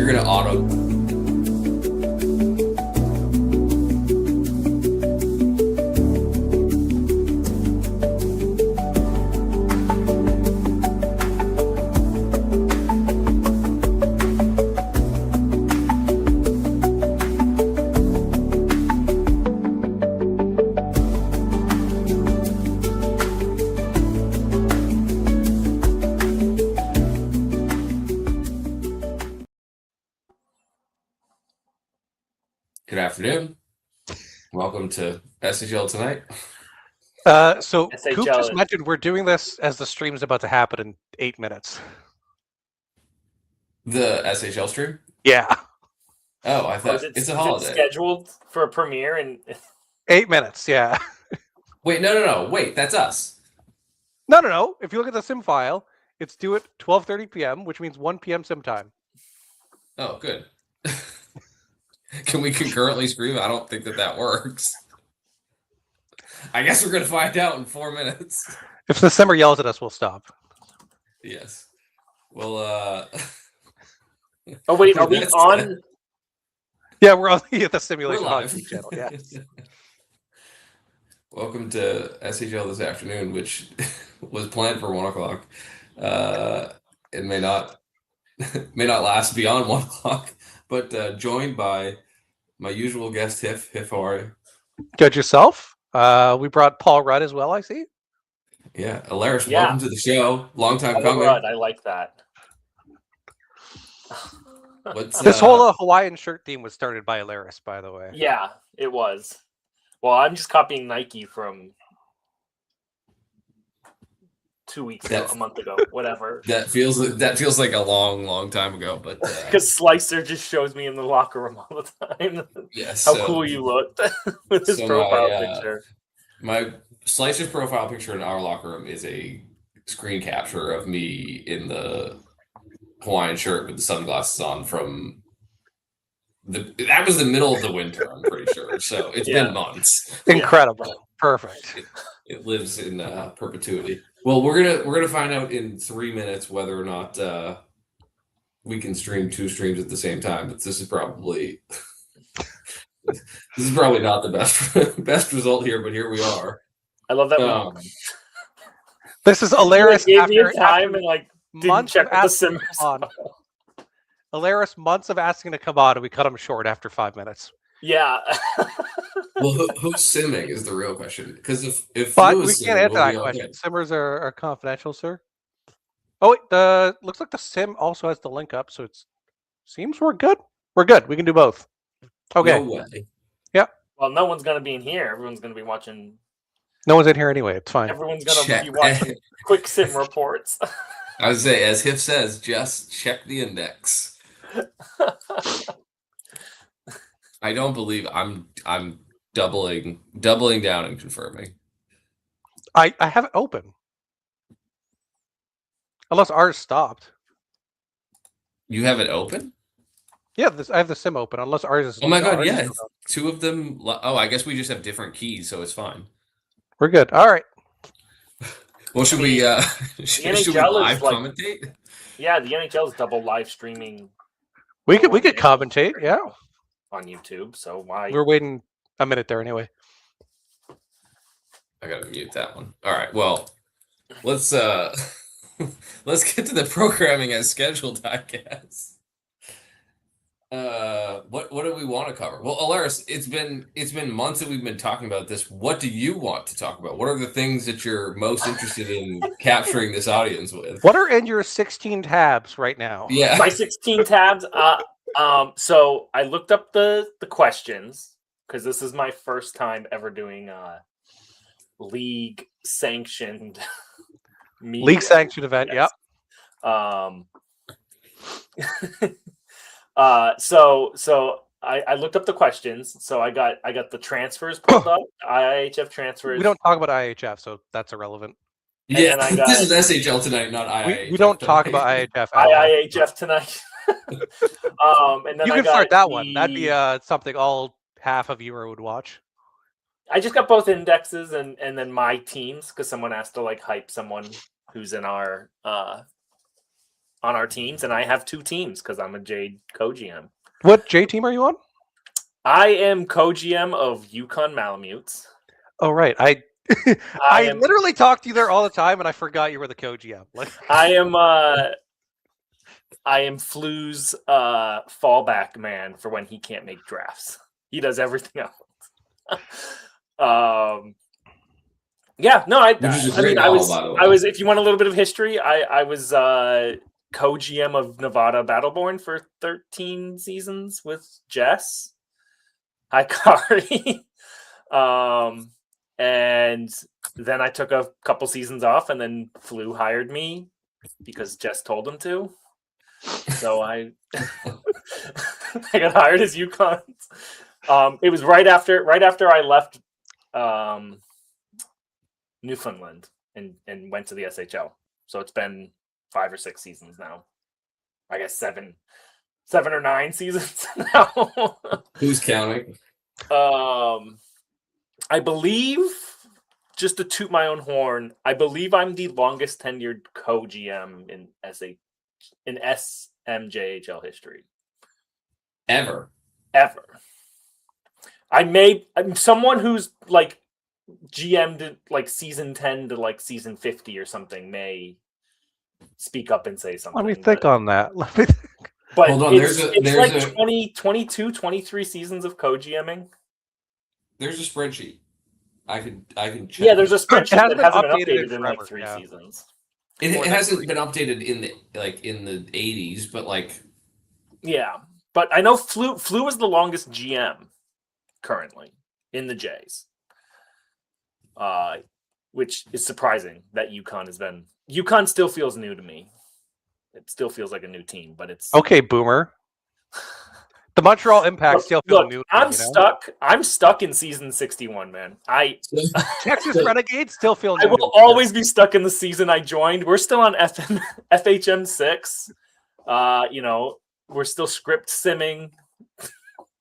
you're gonna auto. Good afternoon. Welcome to SHL Tonight. So SHL Coop just mentioned we're doing this as the stream's about to happen in 8 minutes. The SHL stream? Yeah. Oh, I thought it's a holiday. Is it scheduled for a premiere in 8 minutes, yeah. Wait, no. Wait, that's us. No. If you look at the sim file, it's due at 12:30 p.m., which means 1 p.m. sim time. Oh, good. Can we concurrently stream? I don't think that works. I guess we're going to find out in 4 minutes. If the simmer yells at us, we'll stop. Yes. Well, Oh wait, are we on? Yeah, we're on the simulation We're live. hockey channel. Yeah. Welcome to SHL this afternoon, which was planned for 1 o'clock. It may not last beyond 1 o'clock, but joined by my usual guest, Hiff. Hiff, how are you? Good yourself. We brought Paul Rudd as well, I see. Yeah, Alaris, Yeah. welcome to the show. Long time coming. Rod, I like that. This whole Hawaiian shirt theme was started by Alaris, by the way. Yeah, it was. Well, I'm just copying Nike from 2 weeks ago, a month ago, whatever. That feels like a long time ago, but because Slicer just shows me in the locker room all the time. Yes, how cool you looked with his profile picture. My Slicer's profile picture in our locker room is a screen capture of me in the Hawaiian shirt with the sunglasses on from that was the middle of the winter, I'm pretty sure. So it's been months. Incredible. Yeah. Perfect. It lives in perpetuity. Well, we're gonna find out in 3 minutes whether or not we can stream 2 streams at the same time. But this is probably not the best result here. But here we are. I love that. This is Alaris after time and like didn't check the sim on. Alaris months of asking to come on, and we cut him short after 5 minutes. Yeah. Well, who's simming is the real question. Because if we can't answer that question. Simmers are confidential, sir. Oh wait, looks like the sim also has the link up, so it seems we're good. We're good. We can do both. Okay. No way. Yeah. Well, no one's gonna be in here. Everyone's gonna be watching. No one's in here anyway. It's fine. Everyone's gonna be watching quick sim reports. I would say, as Hiff says, just check the index. I don't believe I'm doubling down and confirming. I have it open. Unless ours stopped. You have it open? Yeah, I have the sim open. Unless ours is. Oh my god, yeah. 2 of them. Oh, I guess we just have different keys, so it's fine. We're good. All right. Well, should we live commentate? Yeah, the NHL is double live streaming. We could commentate, yeah. On YouTube, so why? We're waiting a minute there anyway. I gotta mute that one. All right. Well, let's get to the programming as scheduled, I guess. What do we want to cover? Well, Alaris, it's been months that we've been talking about this. What do you want to talk about? What are the things that you're most interested in capturing this audience with? What are in your 16 tabs right now? Yeah, my 16 tabs. So I looked up the questions because this is my first time ever doing league sanctioned media. League sanctioned event. Yes. Yep. So I looked up the questions. So I got the transfers pulled up. IIHF transfers. We don't talk about IIHF, so that's irrelevant. Yeah, this is SHL Tonight, not IIHF. We don't talk about IIHF. IIHF Tonight. And then you can start that one. That'd be something all half of viewer would watch. I just got both indexes and then my teams because someone asked to like hype someone who's in our on our teams, and I have 2 teams because I'm a Jade co-GM. What J team are you on? I am co-GM of Yukon Malamutes. Oh, right. I I literally talk to you there all the time, and I forgot you were the co-GM. Like, I am Flu's fallback man for when he can't make drafts. He does everything else. Yeah, no, I mean, I was. If you want a little bit of history, I was co-GM of Nevada Battleborn for 13 seasons with Jess. Hi, Kari. And then I took a couple seasons off, and then Flu hired me because Jess told him to. So I got hired as Yukon. It was right after I left Newfoundland and went to the SHL. So it's been 5 or 6 seasons now. I guess 7 or 9 seasons now. Who's counting? I believe, just to toot my own horn, I believe I'm the longest tenured co-GM in SMJHL history. Ever. I'm someone who's like GM'd like season 10 to like season 50 or something may speak up and say something. let me think on that. Let me think. But hold on, it's there's like 20, 22, 23 seasons of co-GMing. There's a spreadsheet. I can check. Yeah, there's a spreadsheet that hasn't been updated updated in like forever, 3 yeah. seasons. It hasn't been updated in the 80s, but like Yeah, but I know Flu is the longest GM currently in the Jays, which is surprising that Yukon has been. Yukon still feels new to me. It still feels like a new team, but it's Okay, Boomer. The Montreal Impact still feel new. I'm stuck. I'm stuck in season 61, man. Texas Renegades still feel new. I will always be stuck in the season I joined. We're still on FHM 6. We're still script simming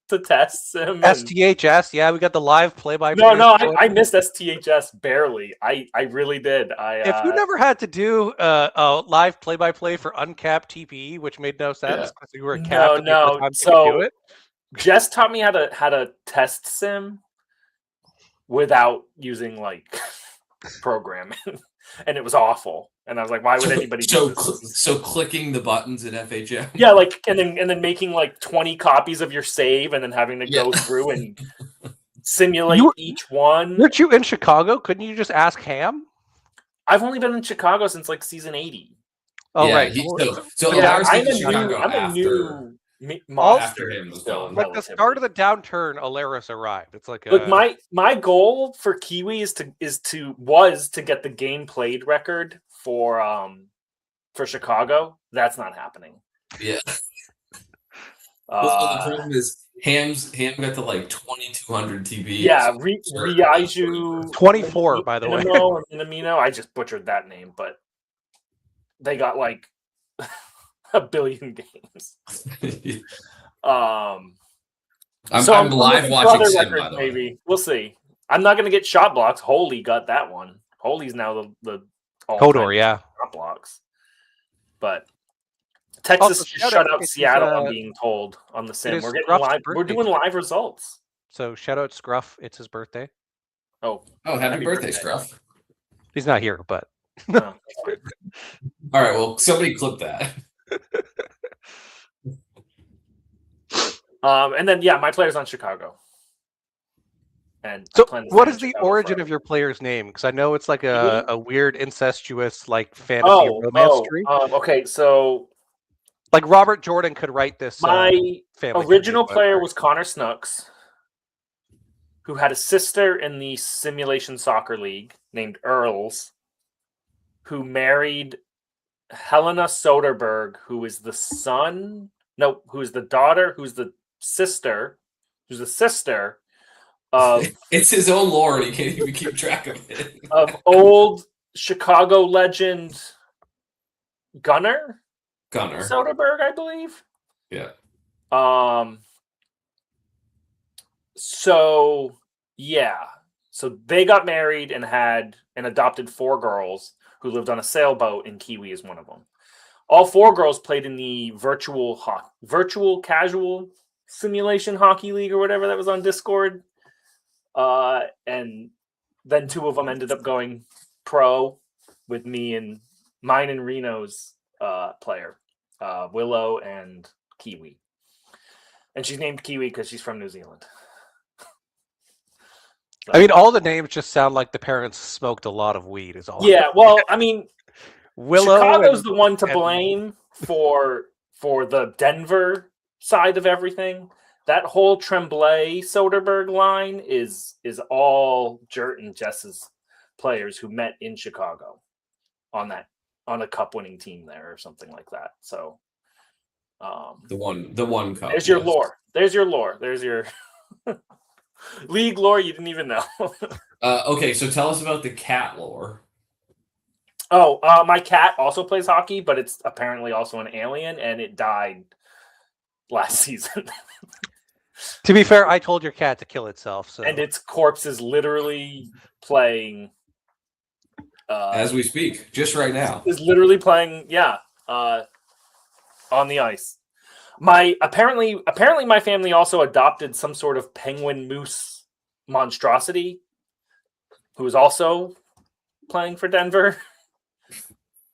to test sim. STHS, yeah, we got the live play-by-play. No, I missed STHS barely. I really did. If you never had to do a live play-by-play for uncapped TPE, which made no sense because you were capped. No. So Jess taught me how to test sim without using like programming, and it was awful. And I was like, why would anybody do this? So clicking the buttons in FHM. Yeah, like and then making like 20 copies of your save and then having to go through and simulate each one. Weren't you in Chicago? Couldn't you just ask Ham? I've only been in Chicago since like season 80. Oh, yeah, right. After him was gone. Like the start of the downturn, Alaris arrived. It's like look, my goal for Kiwi was to get the game played record for Chicago. That's not happening. Yeah. Well, the problem is Ham got to like 2,200 TB. Yeah, Riaju 24, by the way. Minamino, I just butchered that name, but they got like a billion games. I'm live watching Sim, by the way. Maybe we'll see. I'm not going to get shot blocks. Holy got that one. Holy's now the Hodor, yeah. Shot blocks. But Texas shut out Seattle. I'm being told on the Sim. We're getting live. We're doing live results. So shout out Scruff. It's his birthday. Oh, happy birthday, Scruff. He's not here, but. No. All right. Well, somebody clip that. And then my player's on Chicago. And so, what is the origin of your player's name? Because I know it's like a weird incestuous like fantasy romance tree. Okay, so like Robert Jordan could write this. My original player was Connor Snooks, who had a sister in the Simulation Soccer League named Earls, who married Helena Soderberg, who is the daughter, who's the sister of it's his own lore, and he can't even keep track of it. Of old Chicago legend Gunnar Soderberg, I believe. Yeah. So they got married and had and adopted 4 girls who lived on a sailboat, and Kiwi is one of them. all 4 girls played in the virtual casual simulation hockey league or whatever that was on Discord. And then 2 of them ended up going pro with me and mine and Reno's player, Willow and Kiwi. And she's named Kiwi because she's from New Zealand. So. I mean, all the names just sound like the parents smoked a lot of weed. Is all. Yeah, well, I mean, Willow Chicago's the one to blame for the Denver side of everything. That whole Tremblay Soderbergh line is all Jert and Jess's players who met in Chicago on a cup winning team there or something like that. So the one cup. There's your lore. There's your lore. There's your league lore you didn't even know. Okay, so tell us about the cat lore. Oh, my cat also plays hockey, but it's apparently also an alien, and it died last season. To be fair, I told your cat to kill itself. So. And its corpse is literally playing... as we speak, just right now. Is literally playing, on the ice. Apparently my family also adopted some sort of penguin moose monstrosity who is also playing for Denver.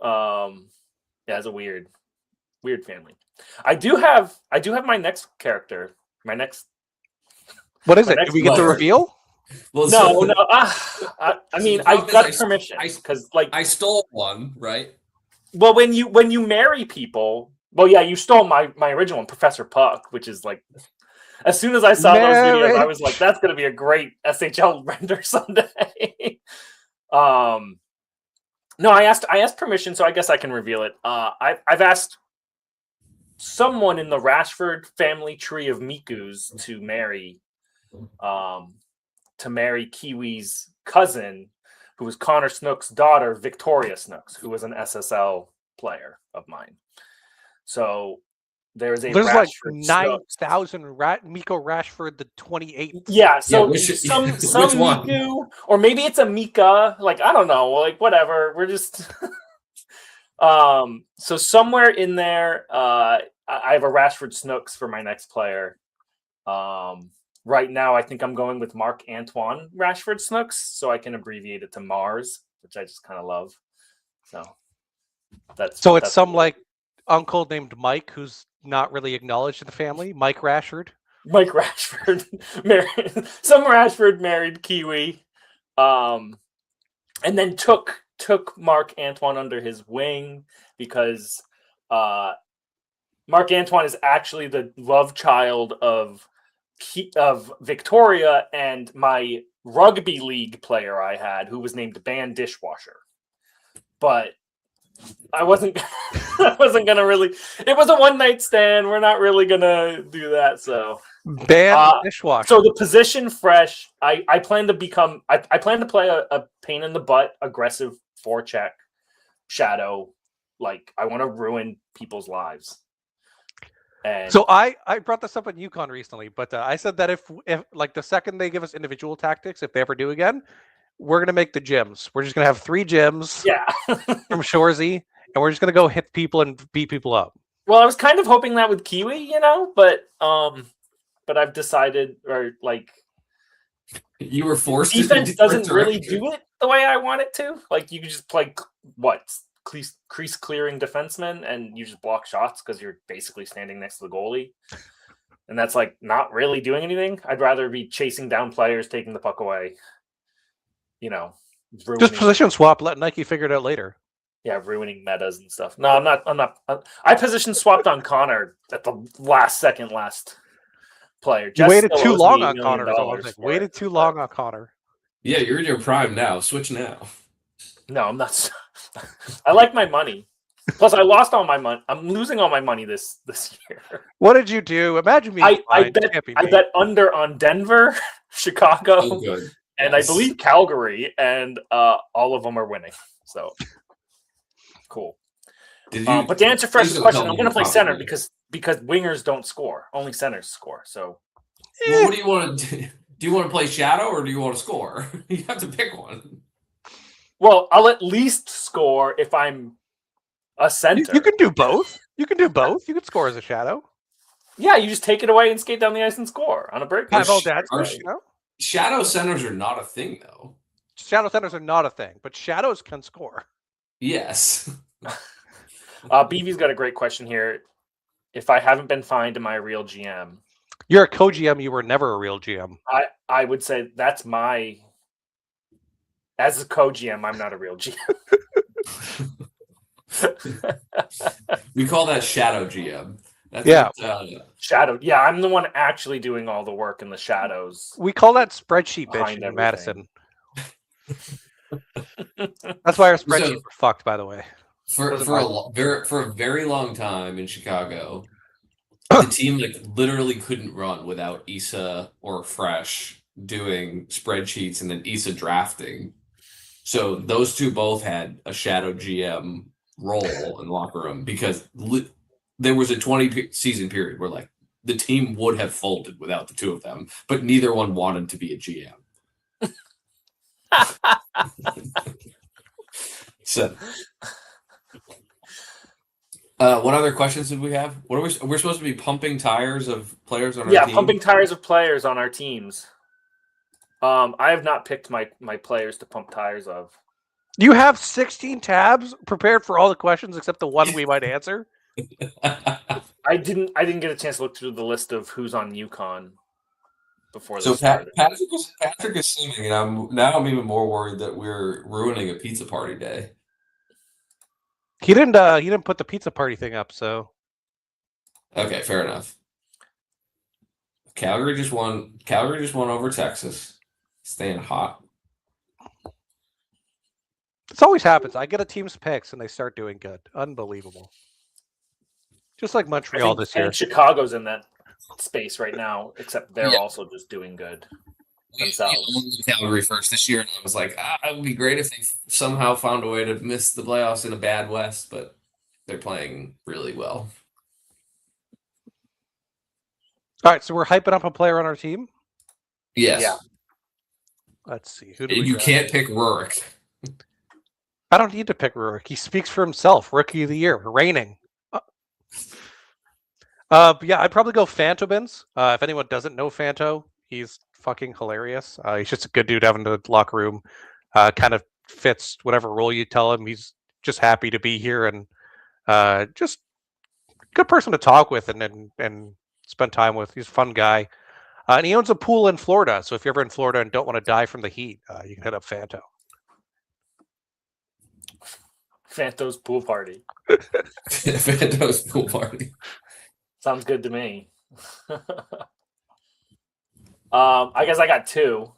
It's a weird family. I do have my next character. My next. What is it? Did we get the reveal? Well, no. I mean, I got permission because, I stole one, right? Well, when you marry people, well, yeah, you stole my original one, Professor Puck, which is like, as soon as I saw those videos, I was like, that's gonna be a great SHL render someday. No, I asked permission, so I guess I can reveal it. I've asked someone in the Rashford family tree of Mikus to marry Kiwi's cousin, who was Connor Snook's daughter, Victoria Snooks, who was an SSL player of mine. So there's Rashford like 9,000 Miko Rashford the 28th. Yeah, so some Miku, or maybe it's a Mika. Like, I don't know. Like, whatever. We're just so somewhere in there, I have a Rashford Snooks for my next player. Right now, I think I'm going with Mark Antoine Rashford Snooks, so I can abbreviate it to Mars, which I just kind of love. So that's some like uncle named Mike who's not really acknowledged in the family. Mike Rashford. Mike Rashford married some Rashford married Kiwi, and then took Mark Antoine under his wing because Mark Antoine is actually the love child of Victoria and my rugby league player I had, who was named Ban Dishwasher. But I wasn't gonna really. It was a one night stand. We're not really gonna do that. So Ban Dishwasher. So the position fresh. I plan to become. I plan to play a pain in the butt, aggressive forecheck shadow. Like, I want to ruin people's lives. And so I brought this up at UConn recently, but I said that if like the second they give us individual tactics, if they ever do again, we're going to make the gyms. We're just going to have 3 gyms from Shorzy, and we're just going to go hit people and beat people up. Well, I was kind of hoping that with Kiwi, but I've decided, or like, you were forced defense to doesn't really do it the way I want it to. Like, you can just play crease clearing defenseman, and you just block shots because you're basically standing next to the goalie. And that's like not really doing anything. I'd rather be chasing down players, taking the puck away. Just position swap. Let Nike figure it out later. Yeah, ruining metas and stuff. No, I'm not. I position swapped on Connor at the last player. You waited too long on Connor. Waited too long on Connor. Yeah, you're in your prime now. Switch now. No, I'm not. I like my money. Plus, I lost all my money. I'm losing all my money this year. What did you do? Imagine me. I bet under on Denver, Chicago. Oh, good. And I believe Calgary, and all of them are winning. So cool. But to answer Fresh's question, I'm going to play center because wingers don't score; only centers score. So, well, what do you want to do? Do you want to play shadow or do you want to score? You have to pick one. Well, I'll at least score if I'm A center. You can do both. You can do both. You can score as a shadow. Yeah, you just take it away and skate down the ice and score on a break. Have all dad's way, you know? Shadow centers are not a thing, though. Shadow centers are not a thing, but shadows can score. Yes. BV's got a great question here. If I haven't been fined, am I a real GM? You're a co-GM. You were never a real GM. I would say that's my... As a co-GM, I'm not a real GM. We call that shadow GM. That's shadow. Yeah, I'm the one actually doing all the work in the shadows. We call that spreadsheet bitch in Madison. That's why our spreadsheets were fucked, by the way. For a very long time in Chicago, the team literally couldn't run without Issa or Fresh doing spreadsheets and then Issa drafting. So those two both had a shadow GM role in the locker room because there was a 20-season period where the team would have folded without the two of them, but neither one wanted to be a GM. So, what other questions did we have? What are we're supposed to be pumping tires of players on our team? Yeah, pumping tires of players on our teams. I have not picked my players to pump tires of. You have 16 tabs prepared for all the questions except the one we might answer. I didn't get a chance to look through the list of who's on UConn before this. So Patrick is singing, and I'm even more worried that we're ruining a pizza party day. He didn't put the pizza party thing up, so okay, fair enough. Calgary just won over Texas, staying hot. This always happens. I get a team's picks and they start doing good. Unbelievable. Just like Montreal this year. And Chicago's in that space right now, except they're also just doing good themselves. We owned Calgary first this year, and I was like, it would be great if they somehow found a way to miss the playoffs in a bad West, but they're playing really well. All right, so we're hyping up a player on our team? Yes. Yeah. Let's see. You can't pick Rurik. I don't need to pick Rurik. He speaks for himself. Rookie of the year. Reigning. Yeah, I'd probably go Fantobins. If anyone doesn't know Fanto, he's fucking hilarious. He's just a good dude having the locker room. Kind of fits whatever role you tell him. He's just happy to be here and just a good person to talk with and spend time with. He's a fun guy. And he owns a pool in Florida. So if you're ever in Florida and don't want to die from the heat, you can hit up Fanto. Fanto's pool party. Fanto's pool party. Sounds good to me. I guess I got two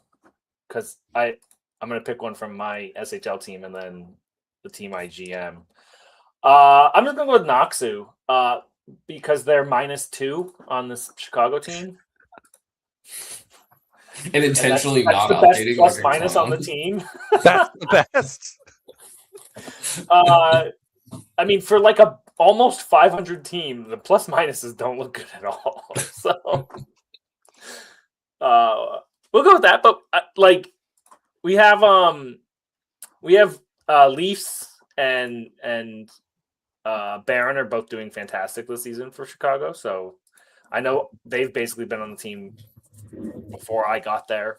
because I'm going to pick one from my SHL team and then the team I GM. I'm just going to go with Noxu because they're -2 on this Chicago team. And intentionally that's not the best updating plus minus on the team. That's the best. I mean, for a almost 500 team, the plus minuses don't look good at all. So we'll go with that. But we have Leafs and Barron are both doing fantastic this season for Chicago. So I know they've basically been on the team before I got there,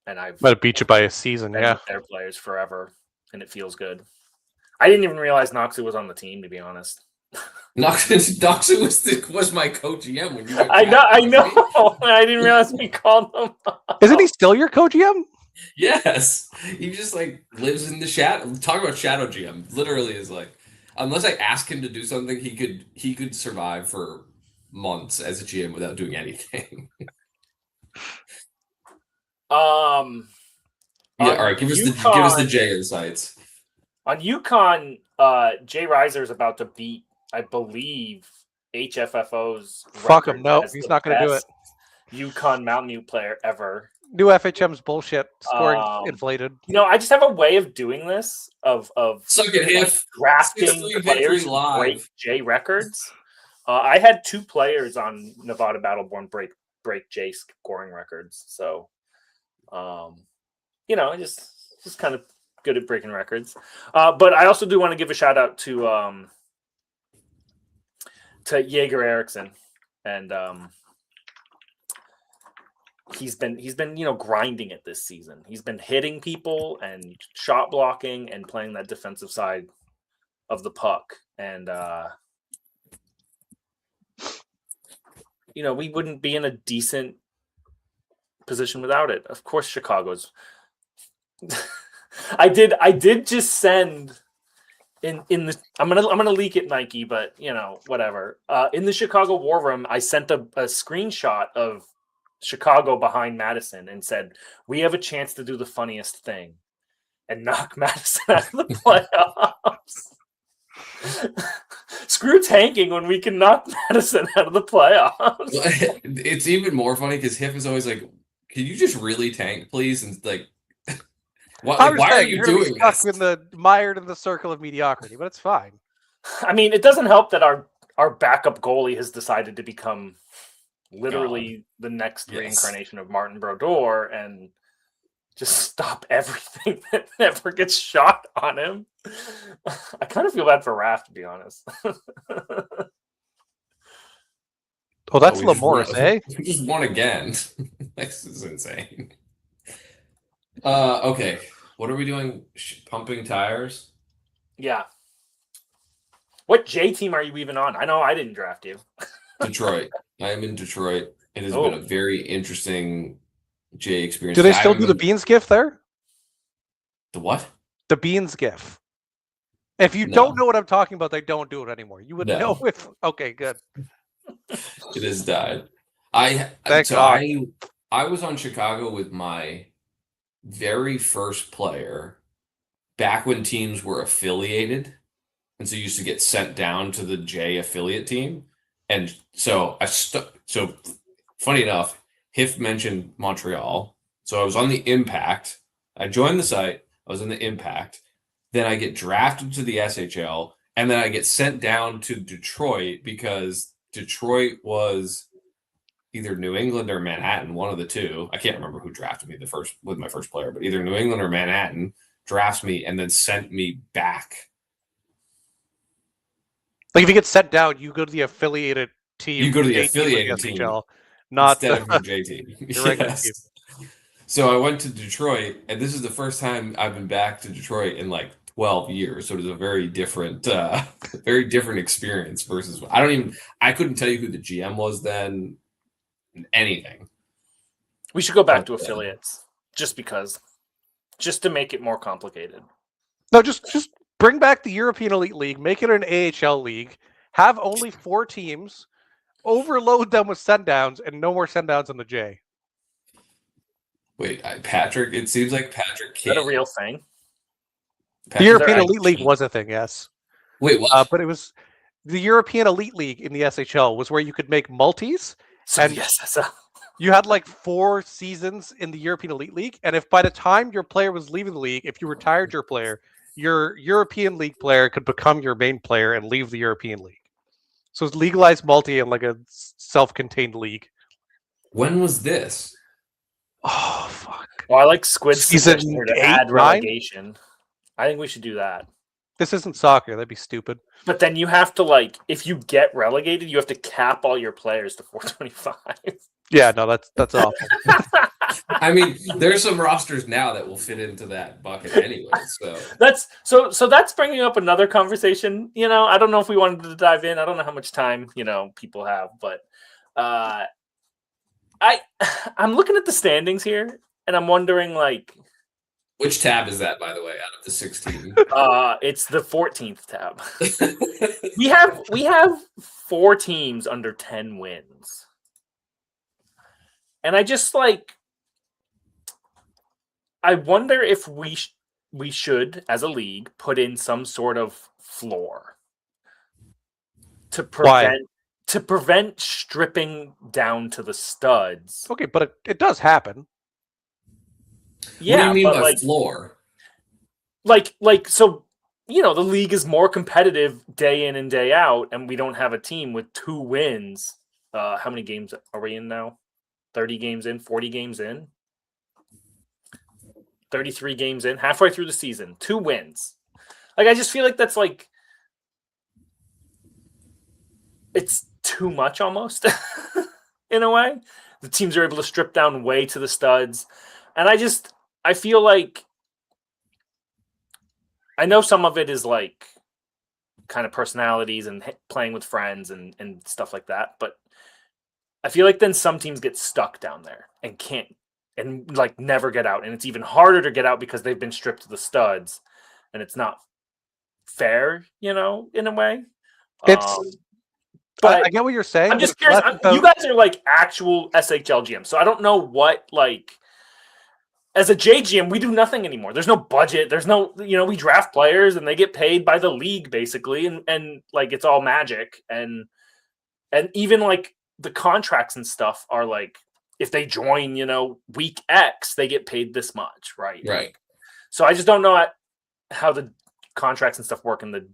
and I've might have beat you by a season. Yeah, their players forever, and it feels good. I didn't even realize Noxu was on the team, to be honest. Noxu was my co-GM when you went I know. I didn't realize we called him. Isn't he still your co-GM? Yes. He just lives in the shadow. Talk about shadow GM. Literally is unless I ask him to do something, he could survive for months as a GM without doing anything. Yeah, all right. Give us the J insights. On UConn, Jay Reiser is about to beat, I believe, HFFO's. Fuck him. No, he's not going to do it. UConn Mountain View player ever. New FHM's bullshit. Scoring inflated. I just have a way of doing this of drafting players who break J records. I had 2 players on Nevada Battleborn break J scoring records. So, just kind of good at breaking records. But I also do want to give a shout out to Jaeger Erickson, and he's been grinding it this season. He's been hitting people and shot blocking and playing that defensive side of the puck, and we wouldn't be in a decent position without it. Of course, Chicago's. I did just send in the. I'm gonna leak it, Nike, but whatever. In the Chicago War Room, I sent a screenshot of Chicago behind Madison and said, "We have a chance to do the funniest thing and knock Madison out of the playoffs." Screw tanking when we can knock Madison out of the playoffs. It's even more funny because Hiff is always like, "Can you just really tank, please?" And like, why are you doing this? Mired in the circle of mediocrity, but it's fine. I mean, it doesn't help that our backup goalie has decided to become literally the next reincarnation of Martin Brodeur and just stop everything that never gets shot on him. I kind of feel bad for Raph, to be honest. Oh, that's Lamorris, eh? We just won again. This is insane. Okay. What are we doing? Pumping tires? Yeah. What J team are you even on? I know I didn't draft you. Detroit. I am in Detroit. It has been a very interesting J experience. Do they still do the Beans GIF there? The what? The Beans GIF. If you don't know what I'm talking about, they don't do it anymore. You would know if. Okay, good. It has died. Thanks, God. I was on Chicago with my very first player back when teams were affiliated, and so you used to get sent down to the J affiliate team. And so so funny enough, Hiff mentioned Montreal. So I was on the Impact. I joined the site. I was in the Impact. Then I get drafted to the SHL, and then I get sent down to Detroit because Detroit was either New England or Manhattan, one of the two. I can't remember who drafted me with my first player, but either New England or Manhattan drafts me and then sent me back. Like if you get sent down, you go to the affiliated team. You go to the affiliated team, SHL, not instead of your J team. Team. So I went to Detroit, and this is the first time I've been back to Detroit in like 12 years. So it was a very different experience versus I couldn't tell you who the GM was then. Anything. We should go back to affiliates just to make it more complicated. No, just bring back the European Elite League, make it an AHL league, have only 4 teams, overload them with send-downs, and no more send-downs on the J. Wait, Patrick, it seems like Patrick can't. Is that a real thing? The European Elite League was a thing, yes. Wait, what? But it was the European Elite League in the SHL was where you could make multis. And you had like 4 seasons in the European Elite League, and if by the time your player was leaving the league, if you retired your player, your European League player could become your main player and leave the European League. So it's legalized multi and like a self-contained league. When was this? Oh, fuck. Well, I like Squid's season to add relegation. I think we should do that. This isn't soccer. That'd be stupid. But then you have to, if you get relegated, you have to cap all your players to 425. Yeah, no, that's awful. I mean, there's some rosters now that will fit into that bucket anyway. So that's bringing up another conversation. I don't know if we wanted to dive in. I don't know how much time people have, but I'm looking at the standings here, and I'm wondering which tab is that, by the way, out of the 16? It's the 14th tab. we have 4 teams under 10 wins. And I just I wonder if we should, as a league, put in some sort of floor to prevent stripping down to the studs. Okay, but it does happen. Yeah, what do you mean by floor? So the league is more competitive day in and day out, and we don't have a team with 2 wins. How many games are we in now? 30 games in, 40 games in. 33 games in, halfway through the season, 2 wins. Like, I just feel like that's like, it's too much almost in a way. The teams are able to strip down way to the studs. And I feel like, I know some of it is like kind of personalities and playing with friends and stuff like that. But I feel like then some teams get stuck down there and can't, and like never get out. And it's even harder to get out because they've been stripped to the studs and it's not fair, in a way. It's, but I get what you're saying. I'm just curious. You guys are like actual SHL GM. So I don't know what, like, as a JGM, we do nothing anymore. There's no budget. There's no, we draft players and they get paid by the league basically. And like, it's all magic. And even like the contracts and stuff are like, if they join, week X, they get paid this much. Right. Right. So I just don't know how the contracts and stuff work in the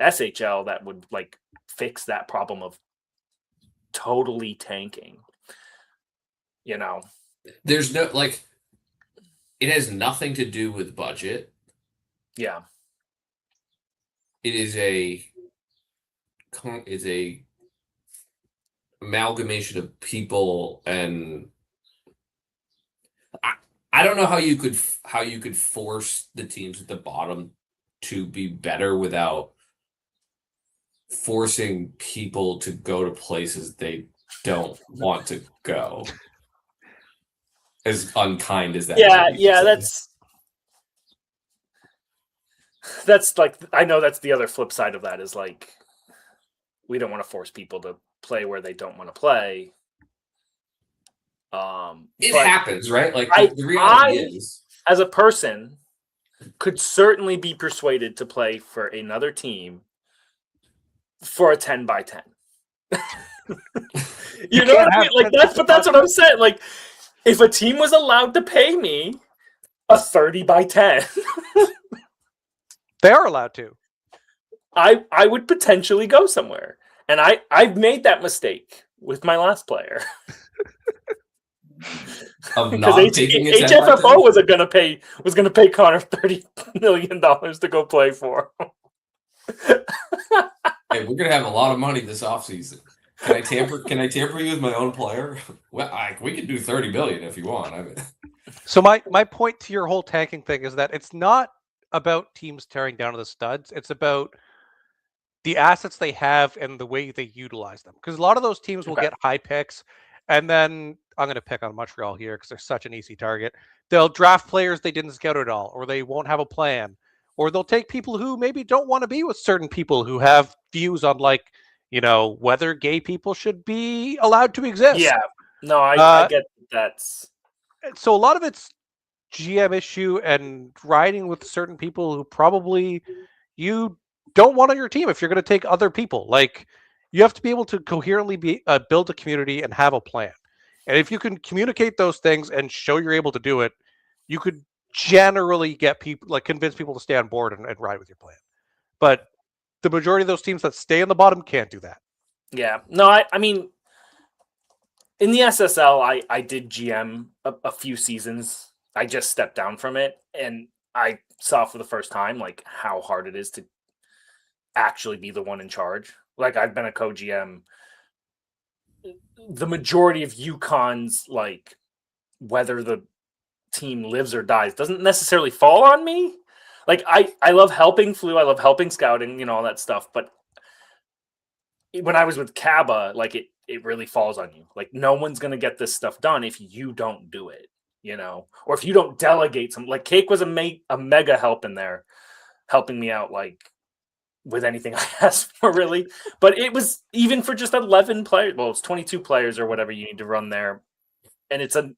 SHL that would like fix that problem of totally tanking. There's no, like, it has nothing to do with budget. Yeah. It is a amalgamation of people, and I don't know how you could force the teams at the bottom to be better without forcing people to go to places they don't want to go. As unkind as that. Yeah, that's like, I know that's the other flip side of that is like, we don't want to force people to play where they don't want to play. It happens, right? Like the reality is, as a person, could certainly be persuaded to play for another team for a 10x10. You know what I mean? Like that's what I'm saying. Like, if a team was allowed to pay me a 30x10, they are allowed to. I would potentially go somewhere. And I've made that mistake with my last player. Of not taking a HFFO was gonna pay Connor $30 million to go play for. Hey, we're gonna have a lot of money this offseason. Can I tamper you with my own player? Well, we can do 30 million if you want. I mean. So my point to your whole tanking thing is that it's not about teams tearing down to the studs. It's about the assets they have and the way they utilize them. Because a lot of those teams will get high picks, and then I'm going to pick on Montreal here because they're such an easy target. They'll draft players they didn't scout at all, or they won't have a plan, or they'll take people who maybe don't want to be with certain people who have views on, like, whether gay people should be allowed to exist. Yeah, no, I get that's. So a lot of it's GM issue and riding with certain people who probably you don't want on your team if you're going to take other people. Like, you have to be able to coherently build a community and have a plan. And if you can communicate those things and show you're able to do it, you could generally get people, like, convince people to stay on board and ride with your plan. But the majority of those teams that stay in the bottom can't do that. Yeah. No, I mean, in the SSL, I did GM a few seasons. I just stepped down from it, and I saw for the first time, like, how hard it is to actually be the one in charge. Like, I've been a co-GM. The majority of UConn's, like, whether the team lives or dies doesn't necessarily fall on me. Like, I love helping Flu. I love helping scouting, all that stuff. But when I was with Kaba, like, it really falls on you. Like, no one's going to get this stuff done if you don't do it, or if you don't delegate some. Like, Cake was a mega help in there, helping me out, like, with anything I asked for, really. But it was even for just 11 players. Well, it's 22 players or whatever you need to run there. And it's a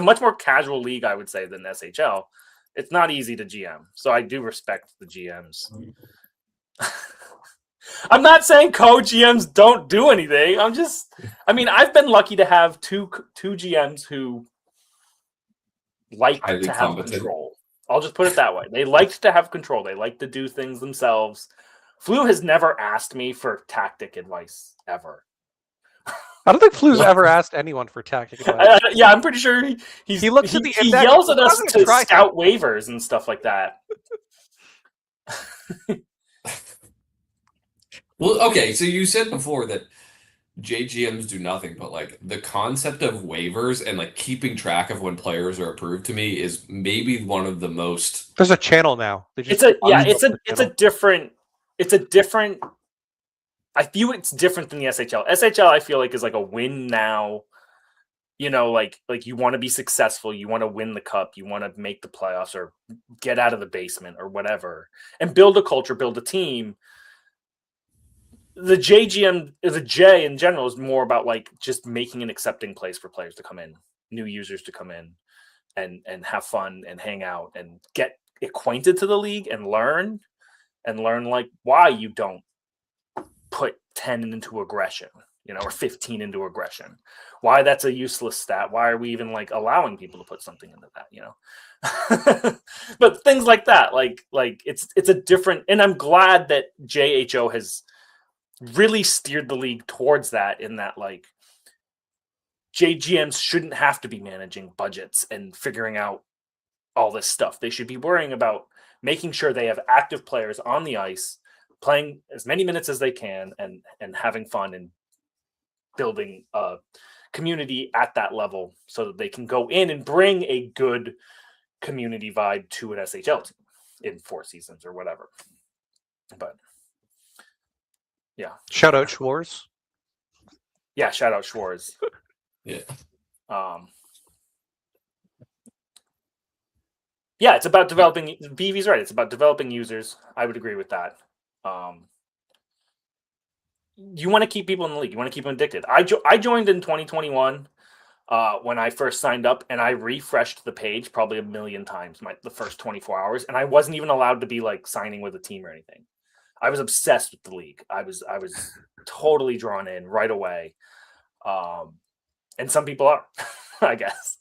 much more casual league, I would say, than SHL. It's not easy to GM. So I do respect the GMs. I'm not saying co-GMs don't do anything. I've been lucky to have two GMs who like to have control. I'll just put it that way. They liked to have control. They like to do things themselves. Flu has never asked me for tactic advice, ever. I don't think Flu's ever asked anyone for tactic advice. Yeah, I'm pretty sure he looks at the he index. yells at us to try scout waivers and stuff like that. Well, okay, so you said before that JGMs do nothing, but like the concept of waivers and like keeping track of when players are approved to me is maybe one of the most. There's a channel now. It's a different. I feel it's different than the SHL. SHL, I feel like, is like a win now. You know, like you want to be successful, you want to win the cup, you want to make the playoffs or get out of the basement or whatever, and build a culture, build a team. The JGM, the J in general, is more about like just making an accepting place for players to come in, new users to come in, and have fun and hang out and get acquainted to the league and learn like why you don't put 10 into aggression, you know, or 15 into aggression, why that's a useless stat, why are we even like allowing people to put something into that, you know. But things like that, like it's a different, and I'm glad that JHO has really steered the league towards that, in that like JGMs shouldn't have to be managing budgets and figuring out all this stuff. They should be worrying about making sure they have active players on the ice, playing as many minutes as they can, and having fun and building a community at that level so that they can go in and bring a good community vibe to an SHL team in 4 seasons or whatever. But yeah. Shout out Schwarz. Yeah, shout out Schwarz. Yeah. Yeah, it's about developing. BV's right. It's about developing users. I would agree with that. You want to keep people in the league. You want to keep them addicted. I joined in 2021 when I first signed up, and I refreshed the page probably 1 million times the first 24 hours, and I wasn't even allowed to be like signing with a team or anything. I was obsessed with the league. I was totally drawn in right away. And some people are, I guess.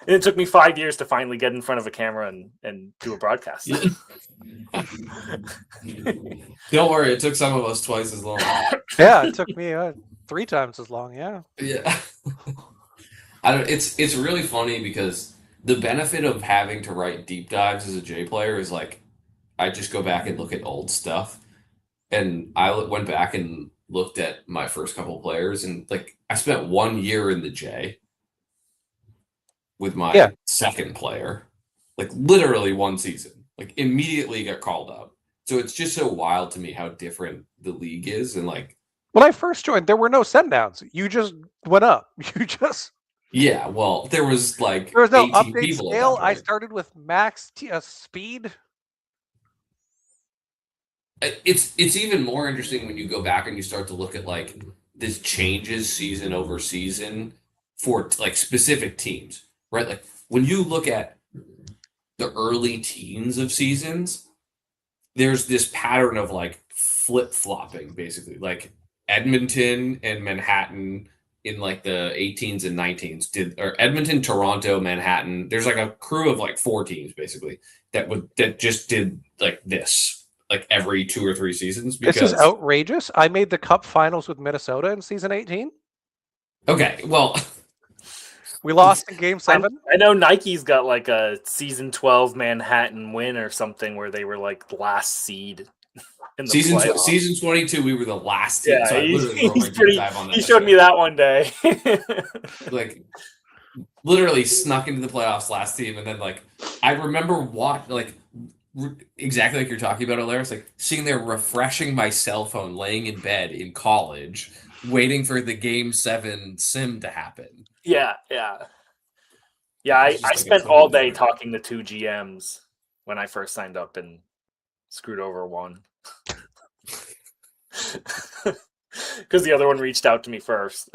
And it took me 5 years to finally get in front of a camera and do a broadcast. Don't worry, it took some of us twice as long. Yeah, it took me 3 times as long. Yeah. Yeah. It's really funny because the benefit of having to write deep dives as a J player is like I just go back and look at old stuff. And I went back and looked at my first couple players, and like I spent 1 year in the J with my second player, like literally 1 season, like immediately got called up. So it's just so wild to me how different the league is. And like when I first joined, there were no send downs. You just went up. Yeah, well, there was no 18 update scale. I started with max speed. It's even more interesting when you go back and you start to look at like this changes season over season for like specific teams, right? Like when you look at the early teens of seasons, there's this pattern of like flip-flopping, basically. Like Edmonton and Manhattan in like the 18s and 19s or Edmonton, Toronto, Manhattan. There's like a crew of like 4 teams basically that just did like this. Like every 2 or 3 seasons. This is outrageous. I made the Cup Finals with Minnesota in season 18. Okay, well, we lost in Game 7. I know Nike's got like a season 12 Manhattan win or something where they were like last seed in the season 22. We were the last team. Yeah, so he showed me that one day. Like literally snuck into the playoffs last team, and then like I remember exactly like you're talking about, Alaris, like sitting there refreshing my cell phone, laying in bed in college, waiting for the Game 7 sim to happen. Yeah. I spent all day talking to 2 GMs when I first signed up and screwed over one. Because the other one reached out to me first.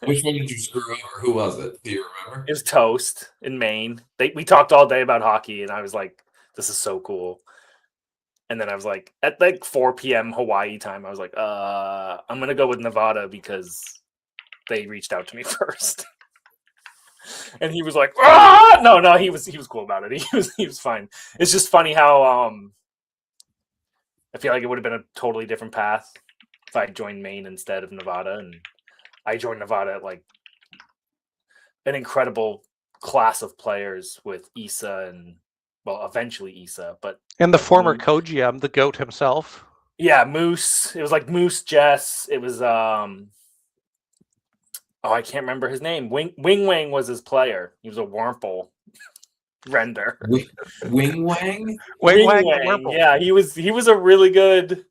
Which one did you screw over? Who was it? Do you remember? It was Toast in Maine. We talked all day about hockey, and I was like, this is so cool. And then I was like, at like 4 p.m. Hawaii time, I was like, I'm going to go with Nevada because they reached out to me first. And he was like, no, he was cool about it. He was fine. It's just funny how I feel like it would have been a totally different path if I joined Maine instead of Nevada. And I joined Nevada at like an incredible class of players with Issa and eventually Issa, but And the like, former co-GM, the GOAT himself. Yeah, Moose. It was like Moose, Jess. It was I can't remember his name. Wing Wang was his player. He was a Wurmple render. Wing Wang? Wang. Yeah, he was a really good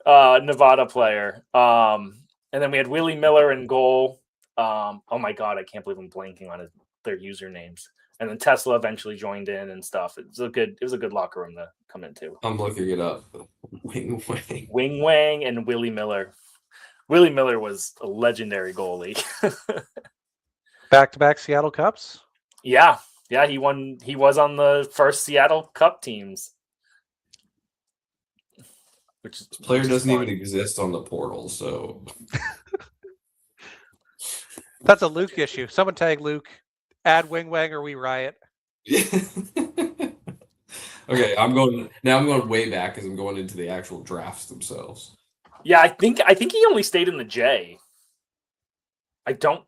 Nevada player. And then we had Willie Miller in goal. Oh my god, I can't believe I'm blanking on their usernames. And then Tesla eventually joined in and stuff. It was a good locker room to come into. I'm looking it up. Wing Wang. Wing Wang and Willie Miller. Willie Miller was a legendary goalie. Back-to-back Seattle Cups? Yeah, he won. He was on the first Seattle Cup teams. This player doesn't even exist on the portal, so that's a Luke issue. Someone tag Luke. Add Wing Wang or we riot. Okay, I'm going way back because I'm going into the actual drafts themselves. Yeah, I think he only stayed in the J. I don't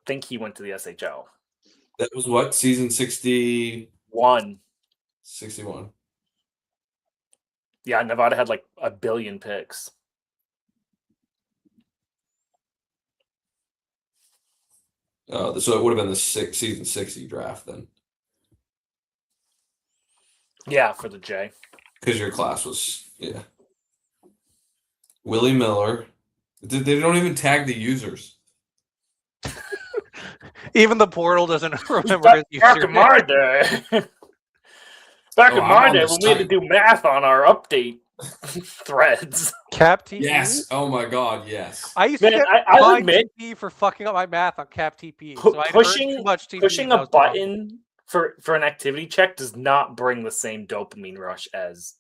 think he went to the SHL. That was what? Season 61. 61. Yeah, Nevada had like 1 billion picks. So it would have been the season 60 draft then. Yeah, for the J. Because your class was, yeah. Willie Miller. They don't even tag the users. Even the portal doesn't remember his username. Back in my day. Back in my day when we had to do math on our update threads. Cap TP? Yes. Oh my god, yes. I used to get I'll admit, TP for fucking up my math on Cap TP. Pushing a button for an activity check does not bring the same dopamine rush as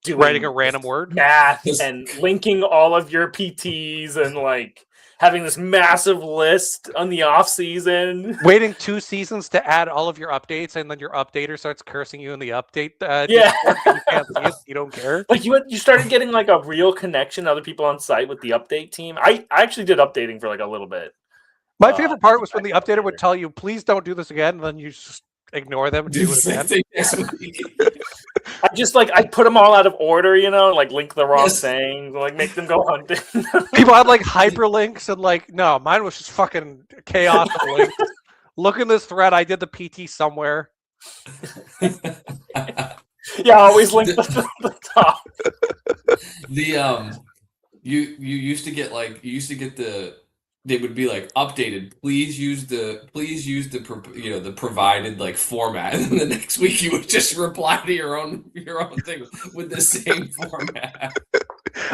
writing a random word, math, and linking all of your PTs and like having this massive list on the off season. Waiting 2 seasons to add all of your updates, and then your updater starts cursing you in the update. Yeah, you can't see it. You don't care. Like you started getting like a real connection to other people on site with the update team. I actually did updating for like a little bit. My favorite part was when the updater would tell you, "Please don't do this again," and then you just ignore them and do it again. I put them all out of order, like link the wrong things, like make them go hunting. People had like hyperlinks and like, no, mine was just fucking chaos of links. Look in this thread, I did the PT somewhere. Yeah, always link the top. You used to get they would be like updated. Please use the the provided like format, and then the next week you would just reply to your own thing with the same format.